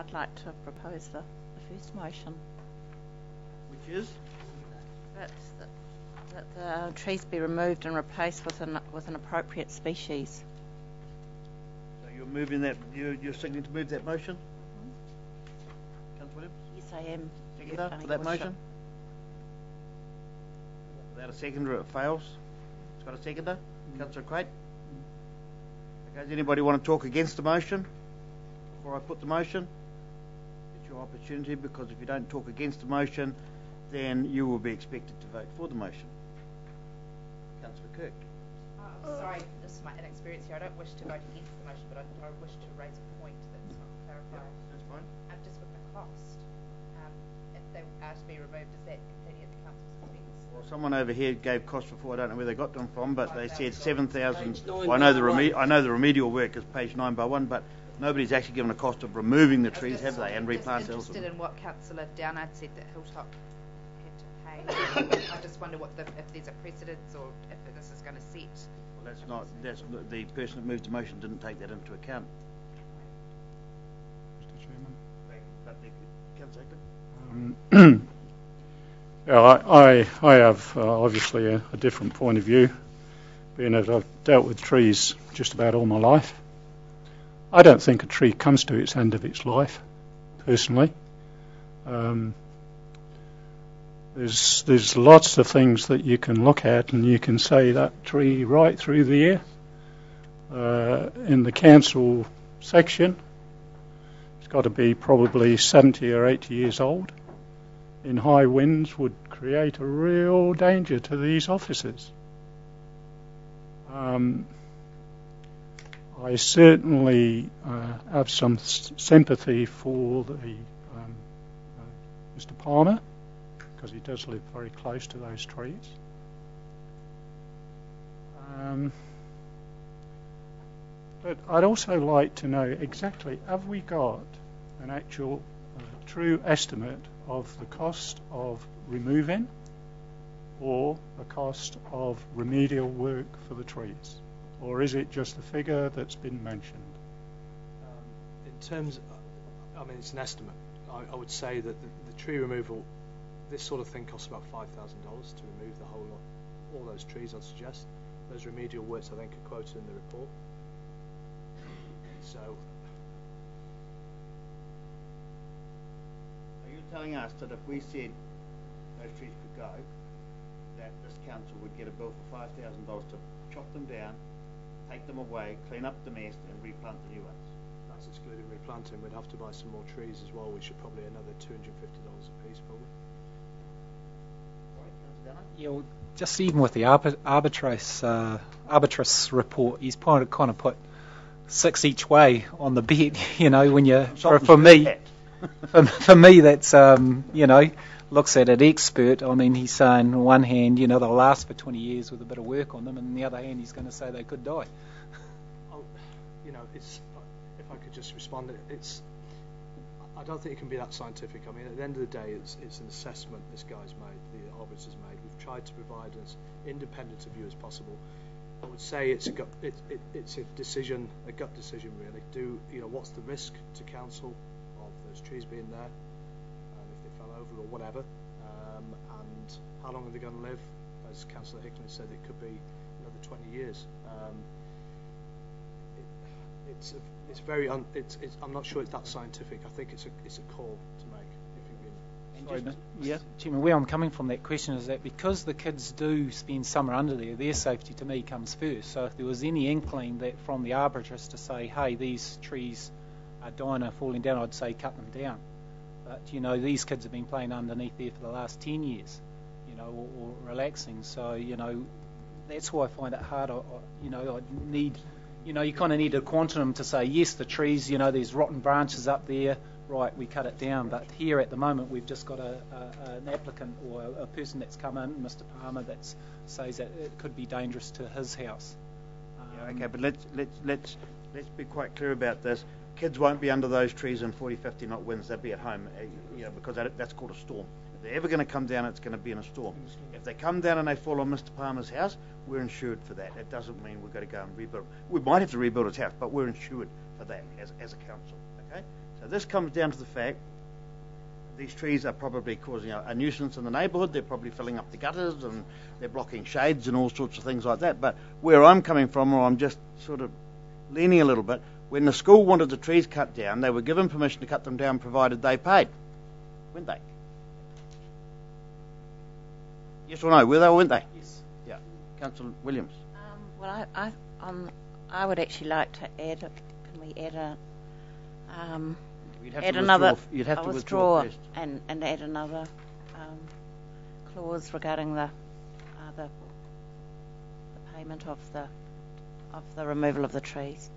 I'd like to propose the first motion. Which is? That the trees be removed and replaced with an appropriate species. So you're moving that, you're seeking to move that motion? Councillor Williams? Yes, I am. Seconder for that motion? Without a seconder, it fails. It's got a seconder? Councillor Craig? Okay, does anybody want to talk against the motion before I put the motion? It's your opportunity, because if you don't talk against the motion, then you will be expected to vote for the motion. Councillor Kirk. I'm sorry, this is my inexperience here. I don't wish to vote against the motion, but I wish to raise a point that's not clarified. Yeah, that's fine. Just with the cost, if they are to be removed, is that completely at the council's expense? Well, someone over here gave costs before. I don't know where they got them from, but they said 7,000. Page 9 Well, I know the by 1. remedial work is page 9 by 1, but nobody's actually given a cost of removing the trees, have they, and replant I'm those? interested in what Councillor Downard said that Hilltop had to pay. I just wonder if there's a precedence or if this is going to set. Well, that's the person that moved the motion didn't take that into account. Mr. Chairman. But Councillor Yeah, I have obviously a different point of view, being that I've dealt with trees just about all my life. I don't think a tree comes to its end of its life, personally. There's lots of things that you can look at, and you can say that tree right through the year. In the council section, it's got to be probably 70 or 80 years old. In high winds would create a real danger to these officers. I certainly have some sympathy for the Mr. Palmer, because he does live very close to those trees. But I'd also like to know exactly, have we got an actual true estimate of the cost of removing or the cost of remedial work for the trees? Or is it just a figure that's been mentioned? In terms, I mean, it's an estimate. I would say that the tree removal, this sort of thing costs about $5,000 to remove the whole lot, all those trees, I'd suggest. Those remedial works, I think, are quoted in the report. So, are you telling us that if we said those trees could go, that this council would get a bill for $5,000 to chop them down, take them away, clean up the mess, and replant the new ones? that's excluding replanting. We'd have to buy some more trees as well, which are probably another $250 a piece, probably. Yeah, well, just even with the arbitrus report, he's kind of put 6 each way on the bet. You know, when you for me, for me, that's looks at it expert. I mean, he's saying on one hand, they'll last for 20 years with a bit of work on them, and on the other hand, he's going to say they could die. It's, if I could just respond, I don't think it can be that scientific. I mean, at the end of the day, it's an assessment this guy's made, the arbitrator's made. We've tried to provide as independent a view as possible. I would say it's a decision, a gut decision really. What's the risk to council of those trees being there, if they fell over or whatever, and how long are they going to live? As Councillor Hickman said, it could be another 20 years. It's very. I'm not sure it's that scientific. I think it's a call to make. Yeah, Chairman, where I'm coming from that question is that because the kids do spend summer under there, their safety to me comes first. So if there was any inkling that from the arbitrator to say, hey, these trees are dying or falling down, I'd say cut them down. But these kids have been playing underneath there for the last 10 years, or relaxing. So that's why I find it hard. I need. You kind of need a quantum to say, yes, the trees, there's rotten branches up there, right, we cut it down. But here at the moment, we've just got an applicant or a person that's come in, Mr. Palmer, that says that it could be dangerous to his house. Okay, but let's be quite clear about this. Kids won't be under those trees in 40, 50 knot winds. They'll be at home, because that's called a storm. If they're ever going to come down, it's going to be in a storm. If they come down and they fall on Mr. Palmer's house, we're insured for that. It doesn't mean we've got to go and rebuild. We might have to rebuild his house, but we're insured for that as a council. Okay, So this comes down to the fact these trees are probably causing a nuisance in the neighbourhood. They're probably filling up the gutters and they're blocking shades and all sorts of things like that. But where I'm coming from, or I'm just sort of leaning a little bit, when the school wanted the trees cut down, they were given permission to cut them down provided they paid. Weren't they? Yes or no? Were they or weren't they? Yes. Yeah. Councillor Williams. Well, I would actually like to add. Can we add a? You'd have Add to another. You'd have to withdraw first. and add another clause regarding the payment of the removal of the trees.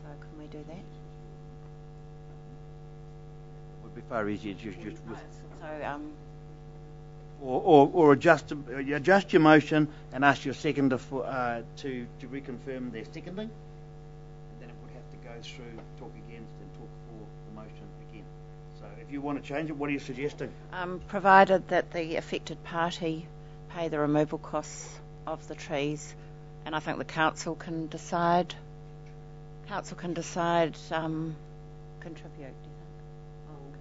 So can we do that? Would be far easier just with, So or adjust your motion and ask your seconder to reconfirm their seconding, and then it would have to go through talk against and talk for the motion again. So if you want to change it, what are you suggesting? provided that the affected party pay the removal costs of the trees, and I think the council can decide. Contribute. Do you think?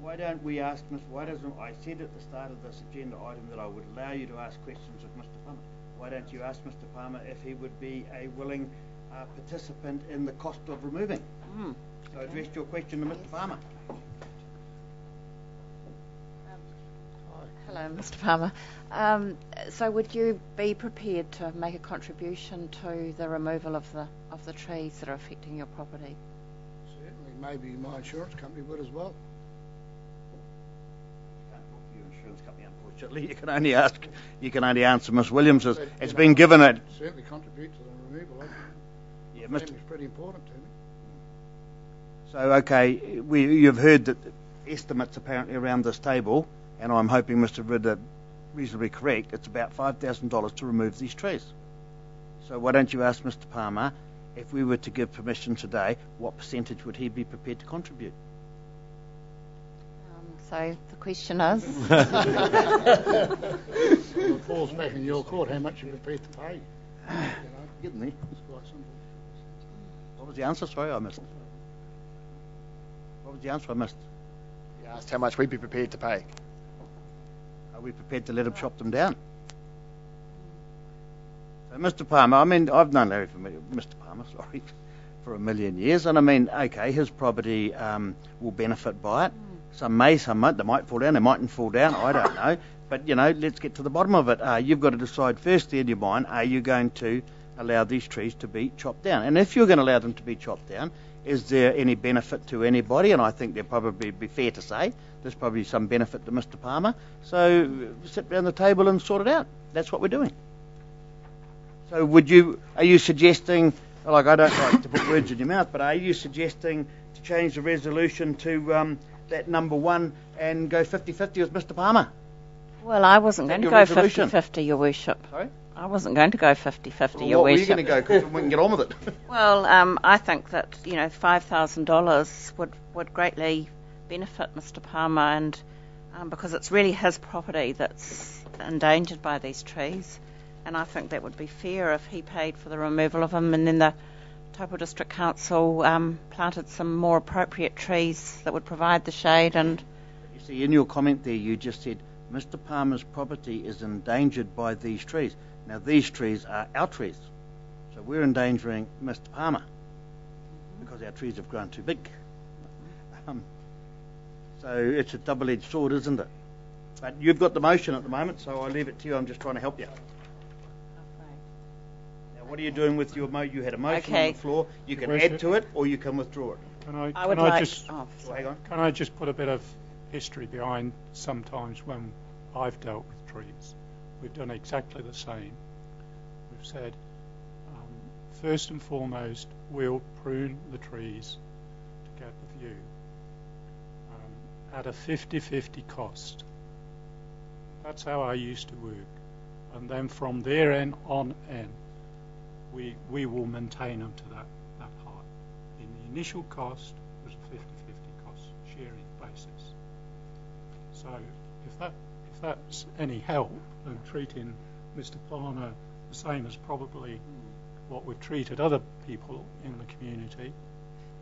Why don't we ask why doesn't I said at the start of this agenda item that I would allow you to ask questions of Mr. Palmer. Why don't you ask Mr. Palmer if he would be a willing participant in the cost of removing? So address your question to Mr. Palmer. Hello, Mr. Palmer. So would you be prepared to make a contribution to the removal of the trees that are affecting your property? Certainly, maybe my insurance company would as well. You can't talk to your insurance company, unfortunately. You can only answer Miss Williams. It's been given it. Certainly contribute to the removal. Yeah, Mr. It's pretty important to me. So okay, you've heard that estimates apparently around this table, and I'm hoping Mr. Ridd are reasonably correct. It's about $5,000 to remove these trees. So why don't you ask Mr. Palmer, if we were to give permission today, what percentage would he be prepared to contribute? So the question is, Well, it falls back in your court how much you're prepared to pay. Getting there. It's quite simple. What was the answer? Sorry, I missed. What was the answer I missed? You asked how much we'd be prepared to pay. Are we prepared to let him chop them down? So, Mr. Palmer, I mean, I've known Larry for a million years, and I mean, okay, his property will benefit by it. Some may, some won't. They might fall down, they mightn't fall down, I don't know. But, let's get to the bottom of it. You've got to decide first in your mind, are you going to allow these trees to be chopped down? And if you're going to allow them to be chopped down, is there any benefit to anybody? And I think there'd probably be fair to say there's probably some benefit to Mr. Palmer. So sit down the table and sort it out. That's what we're doing. So are you suggesting, like I don't like to put words in your mouth, but are you suggesting to change the resolution to that number one and go 50-50 with Mr. Palmer? well, I wasn't going to go 50-50, Your Worship. Sorry? I wasn't going to go 50-50, Well, Your what were you Worship. going to go? Because we can get on with it. Well, I think that $5,000 would greatly benefit Mr. Palmer, and because it's really his property that's endangered by these trees, and I think that would be fair if he paid for the removal of them, and then the Taupo District Council planted some more appropriate trees that would provide the shade. And You see, in your comment there, you just said Mr. Palmer's property is endangered by these trees. Now, these trees are our trees, so we're endangering Mr. Palmer because our trees have grown too big. So it's a double-edged sword, isn't it? But you've got the motion at the moment, so I leave it to you. I'm just trying to help you. Now, what are you doing with your motion? You had a motion on the floor. You can add to it, or you can withdraw it. Can I would like. just Hang on. can I just put a bit of history behind? Sometimes when I've dealt with trees, we've done exactly the same. We've said, first and foremost, we'll prune the trees to get the view at a 50-50 cost. That's how I used to work. And then from there on in, we will maintain them to that height. In the initial cost was 50-50 cost sharing basis. So if that's any help in treating Mr. Palmer the same as probably what we've treated other people in the community,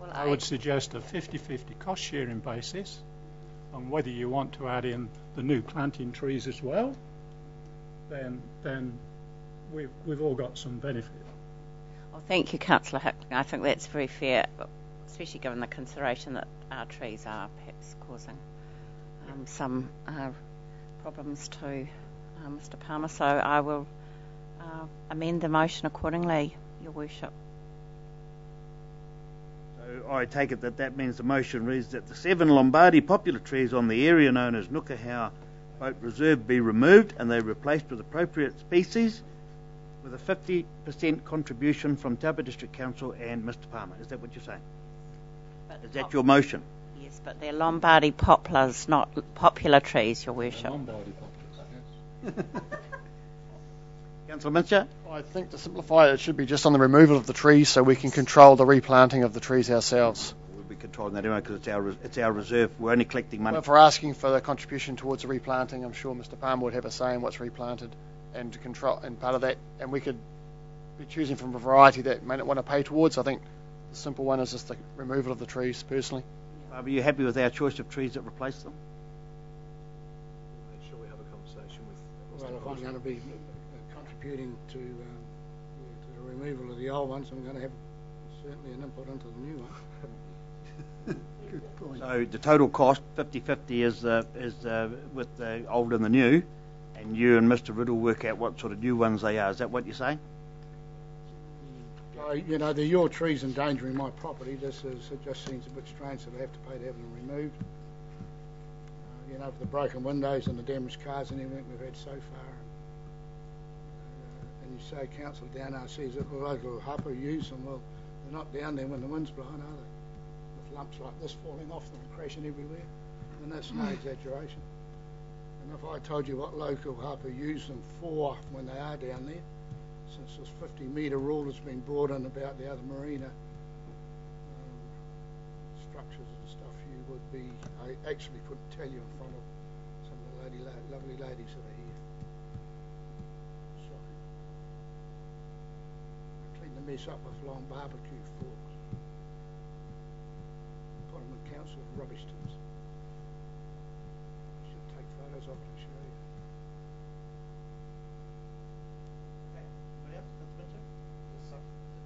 Well, I would suggest a 50-50 cost sharing basis on whether you want to add in the new planting trees as well, then we've all got some benefit. Well, thank you, Councillor Hickling. I think that's very fair, especially given the consideration that our trees are perhaps causing some problems to Mr. Palmer. So I will amend the motion accordingly, Your Worship. So I take it that means the motion reads that the 7 Lombardy popular trees on the area known as Whakaaro Boat Reserve be removed and they replaced with appropriate species with a 50% contribution from Taupo District Council and Mr. Palmer. Is that what you're saying? Is that your motion? Yes, but they're Lombardy poplars, not popular trees, Your Worship. Lombardy poplars, yes. Councillor Mincher? I think to simplify it should be just on the removal of the trees so we can control the replanting of the trees ourselves. We'll be controlling that anyway because it's our reserve. We're only collecting money. But if we're asking for the contribution towards the replanting, I'm sure Mr. Palmer would have a say in what's replanted and control and part of that, and we could be choosing from a variety that may not want to pay towards. I think the simple one is just the removal of the trees, personally. Are you happy with our choice of trees that replace them? Make sure we have a conversation with. Well, if I'm going to be contributing to the removal of the old ones, I'm going to have certainly an input into the new one. Good point. So the total cost, 50-50, is with the old and the new, and you and Mr. Riddle work out what sort of new ones they are. Is that what you're saying? They're your trees endangering my property. It just seems a bit strange that I have to pay to have them removed. For the broken windows and the damaged cars and everything we've had so far. And you say council down there sees that the local hapa use them. Well, they're not down there when the wind's blowing, are they? With lumps like this falling off them and crashing everywhere. And that's no exaggeration. And if I told you what local hapa use them for when they are down there, since this 50-metre rule has been brought in about the other marina structures and stuff, I actually couldn't tell you in front of some of the lovely ladies that are here. Shocking. I clean the mess up with long barbecue forks. Put them in council rubbish tins. I should take photos of it and show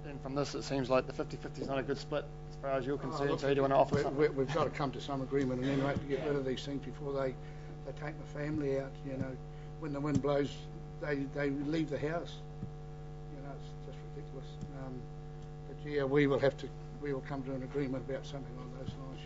you. And from this, it seems like the 50-50 is not a good split as far as you're concerned. So you do want to offer something? We've got to come to some agreement, and then we have to get rid of these things before they take the family out. When the wind blows, they leave the house. It's just ridiculous. But yeah, we will come to an agreement about something along those lines,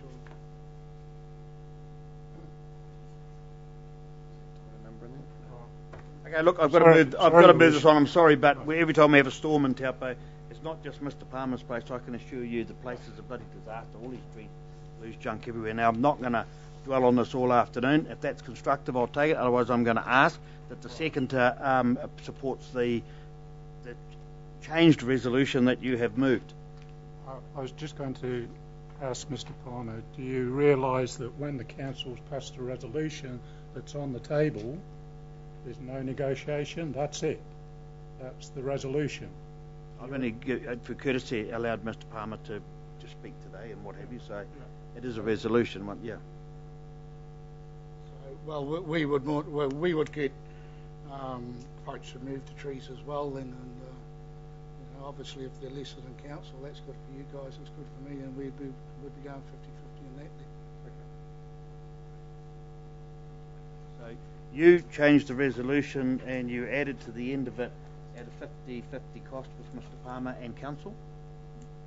surely. Okay, look, I've got to move this on. I'm sorry, but every time we have a storm in Taupo, it's not just Mr. Palmer's place. I can assure you the place is a bloody disaster. All these trees lose junk everywhere. Now, I'm not going to dwell on this all afternoon. If that's constructive, I'll take it. Otherwise, I'm going to ask that the seconder supports the changed resolution that you have moved. I was just going to ask Mr. Palmer, do you realise that when the council's passed a resolution that's on the table, there's no negotiation? That's it. That's the resolution. I've only, for courtesy, allowed Mr. Palmer to speak today and what have you, so it is a resolution. Yeah. So, well, we would get quotes to move the trees as well then, and obviously if they're lesser than council, that's good for you guys, it's good for me, and we'd be going 50-50 in that then. Okay. So you changed the resolution and you added to the end of it at a 50-50 cost with Mr. Palmer and council,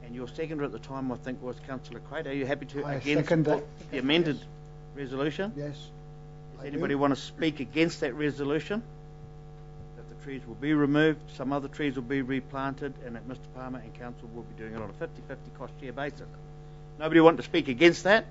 and your seconder at the time I think was Councillor Craig. Are you happy to again support the amended resolution? Yes. Does anybody want to speak against that resolution? That the trees will be removed, some other trees will be replanted, and that Mr. Palmer and council will be doing it on a 50-50 cost share basis. Nobody want to speak against that?